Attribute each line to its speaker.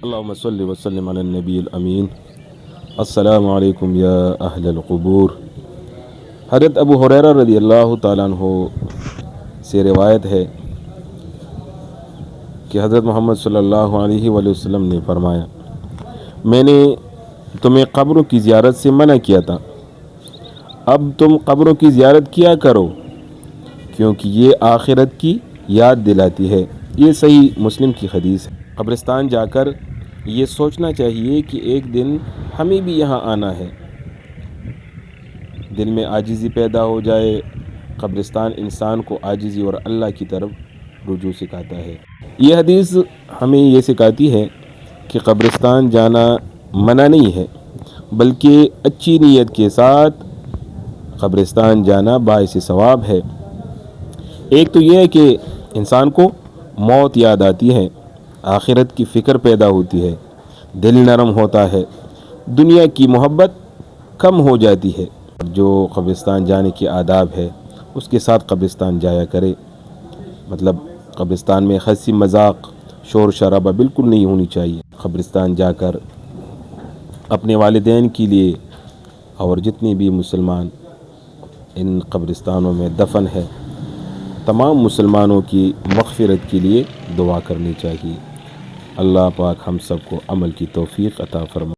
Speaker 1: اللهم صل وسلم علی النبی الامین۔ السلام علیکم یا اہل القبور۔ حضرت ابو ہریرہ رضی اللہ تعالیٰ عنہ سے روایت ہے کہ حضرت محمد صلی اللہ علیہ وآلہ وسلم نے فرمایا، میں نے تمہیں قبروں کی زیارت سے منع کیا تھا، اب تم قبروں کی زیارت کیا کرو کیونکہ یہ آخرت کی یاد دلاتی ہے۔ یہ صحیح مسلم کی حدیث ہے۔ قبرستان جا کر یہ سوچنا چاہیے کہ ایک دن ہمیں بھی یہاں آنا ہے۔ دل میں عاجزی پیدا ہو جائے۔ قبرستان انسان کو عاجزی اور اللہ کی طرف رجوع سکھاتا ہے۔ یہ حدیث ہمیں یہ سکھاتی ہے کہ قبرستان جانا منع نہیں ہے، بلکہ اچھی نیت کے ساتھ قبرستان جانا باعث ثواب ہے۔ ایک تو یہ ہے کہ انسان کو موت یاد آتی ہے، آخرت کی فکر پیدا ہوتی ہے، دل نرم ہوتا ہے، دنیا کی محبت کم ہو جاتی ہے۔ جو قبرستان جانے کے آداب ہے اس کے ساتھ قبرستان جایا کرے، مطلب قبرستان میں ہنسی مذاق شور شرابہ بالکل نہیں ہونی چاہیے۔ قبرستان جا کر اپنے والدین کے لیے اور جتنے بھی مسلمان ان قبرستانوں میں دفن ہے تمام مسلمانوں کی مغفرت کے لیے دعا کرنی چاہیے۔ اللہ پاک ہم سب کو عمل کی توفیق عطا فرمائے۔